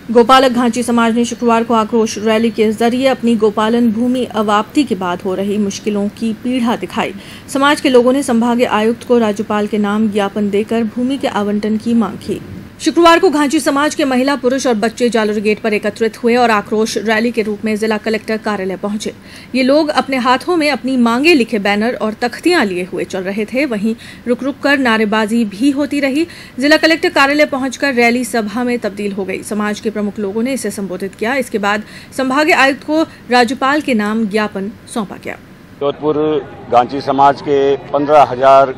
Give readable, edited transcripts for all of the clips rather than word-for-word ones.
गोपालक घांची समाज ने शुक्रवार को आक्रोश रैली के जरिए अपनी गोपालन भूमि अवाप्ति के बाद हो रही मुश्किलों की पीड़ा दिखाई। समाज के लोगों ने संभागीय आयुक्त को राज्यपाल के नाम ज्ञापन देकर भूमि के आवंटन की मांग की। शुक्रवार को घांची समाज के महिला, पुरुष और बच्चे जालर गेट पर एकत्रित हुए और आक्रोश रैली के रूप में जिला कलेक्टर कार्यालय पहुंचे। ये लोग अपने हाथों में अपनी मांगे लिखे बैनर और तख्तियां लिए हुए चल रहे थे। वहीं रुक रुक कर नारेबाजी भी होती रही। जिला कलेक्टर कार्यालय पहुंचकर रैली सभा में तब्दील हो गई। समाज के प्रमुख लोगों ने इसे संबोधित किया। इसके बाद संभागीय आयुक्त को राज्यपाल के नाम ज्ञापन सौंपा गया। जोधपुर घांची समाज के 15,000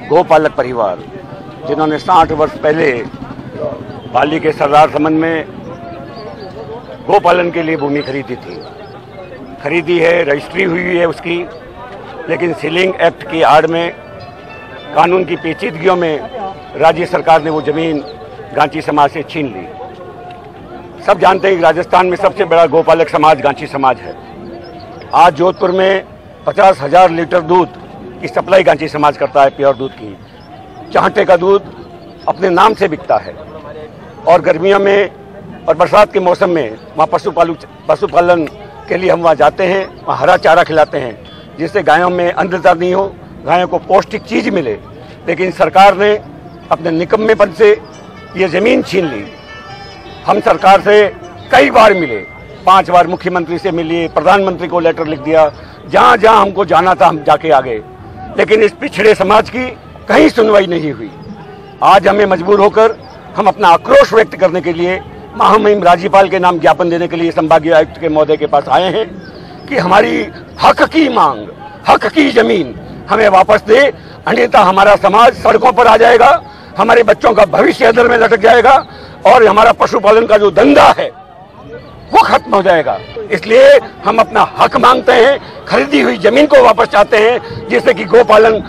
गोपालक परिवार, जिन्होंने 60 वर्ष पहले पाली के सरदार समन में गोपालन के लिए भूमि खरीदी है, रजिस्ट्री हुई है उसकी, लेकिन सीलिंग एक्ट की आड़ में कानून की पेचीदगियों में राज्य सरकार ने वो जमीन घांची समाज से छीन ली। सब जानते हैं कि राजस्थान में सबसे बड़ा गोपालक समाज घांची समाज है। आज जोधपुर में 50,000 लीटर दूध की सप्लाई घांची समाज करता है, प्योर दूध की। चाहटे का दूध अपने नाम से बिकता है और गर्मियों में और बरसात के मौसम में वहाँ पशुपालन के लिए हम वहाँ जाते हैं, वहाँ हरा चारा खिलाते हैं, जिससे गायों में अंधता नहीं हो, गायों को पौष्टिक चीज़ मिले। लेकिन सरकार ने अपने निकम्मेपन से ये ज़मीन छीन ली। हम सरकार से कई बार मिले, 5 बार मुख्यमंत्री से मिले, प्रधानमंत्री को लेटर लिख दिया, जहाँ जहाँ हमको जाना था हम जाके आ गए, लेकिन इस पिछड़े समाज की कहीं सुनवाई नहीं हुई। आज हमें मजबूर होकर हम अपना आक्रोश व्यक्त करने के लिए महामहिम राज्यपाल के नाम ज्ञापन देने के लिए संभागीय आयुक्त के महोदय के पास आए हैं कि हमारी हक की मांग, हक की जमीन हमें वापस दे, अन्यथा हमारा समाज सड़कों पर आ जाएगा, हमारे बच्चों का भविष्य अंधेरे में लटक जाएगा और हमारा पशुपालन का जो धंधा है वो खत्म हो जाएगा। इसलिए हम अपना हक मांगते हैं, खरीदी हुई जमीन को वापस चाहते हैं, जिससे कि गोपालन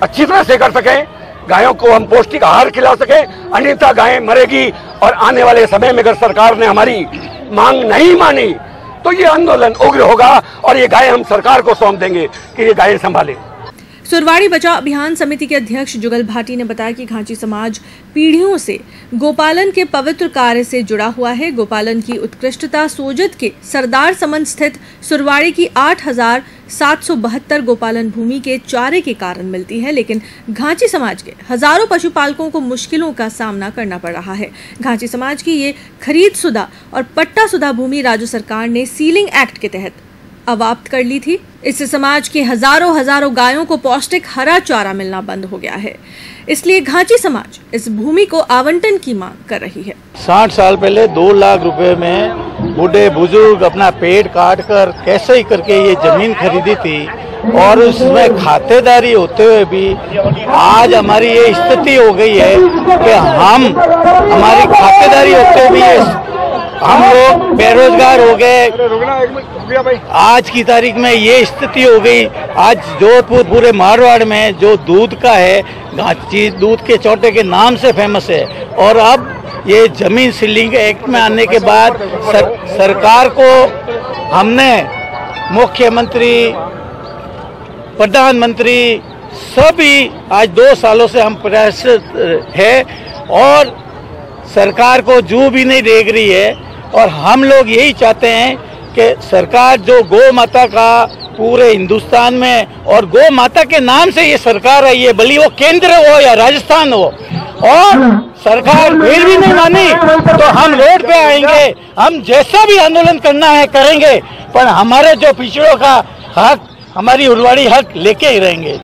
अच्छी तरह से कर सकें, गायों को हम पौष्टिक आहार खिला सकें, अन्यथा गायें मरेगी। और आने वाले समय में अगर सरकार ने हमारी मांग नहीं मानी तो ये आंदोलन उग्र होगा और ये गायें हम सरकार को सौंप देंगे कि ये गायें संभाले। सुरवाड़ी बचाओ अभियान समिति के अध्यक्ष जुगल भाटी ने बताया कि घांची समाज पीढ़ियों से गोपालन के पवित्र कार्य से जुड़ा हुआ है। गोपालन की उत्कृष्टता सोजत के सरदार समन स्थित सुरवाड़ी की 8,772 गोपालन भूमि के चारे के कारण मिलती है, लेकिन घांची समाज के हजारों पशुपालकों को मुश्किलों का सामना करना पड़ रहा है। घांची समाज की ये खरीदशुदा और पट्टाशुदा भूमि राज्य सरकार ने सीलिंग एक्ट के तहत अवाप्त कर ली थी। इससे समाज के हजारों गायों को पौष्टिक हरा चारा मिलना बंद हो गया है। इसलिए घांची समाज इस भूमि को आवंटन की मांग कर रही है। 60 साल पहले 2 लाख रुपए में बूढ़े बुजुर्ग अपना पेट काट कर कैसे ही करके ये जमीन खरीदी थी और उसमें खातेदारी होते हुए भी आज हमारी ये स्थिति हो गई है कि हमारी खातेदारी होते हुए भी हम लोग बेरोजगार हो गए। आज की तारीख में ये स्थिति हो गई। आज जोधपुर पूरे मारवाड़ में जो दूध का है, घांची दूध के चौटे के नाम से फेमस है, और अब ये जमीन सीलिंग एक्ट में आने के बाद सरकार को हमने मुख्यमंत्री, प्रधानमंत्री सभी आज 2 सालों से हम प्रयासरत है और सरकार को जू भी नहीं देख रही है। और हम लोग यही चाहते हैं कि सरकार जो गौ माता का पूरे हिंदुस्तान में, और गौ माता के नाम से ये सरकार है, ये भली वो केंद्र हो या राजस्थान हो, और सरकार फिर भी नहीं मानी तो हम रोड पे आएंगे। हम जैसा भी आंदोलन करना है करेंगे, पर हमारे जो पिछड़ों का हक, हमारी उरवाड़ी हक लेके ही रहेंगे।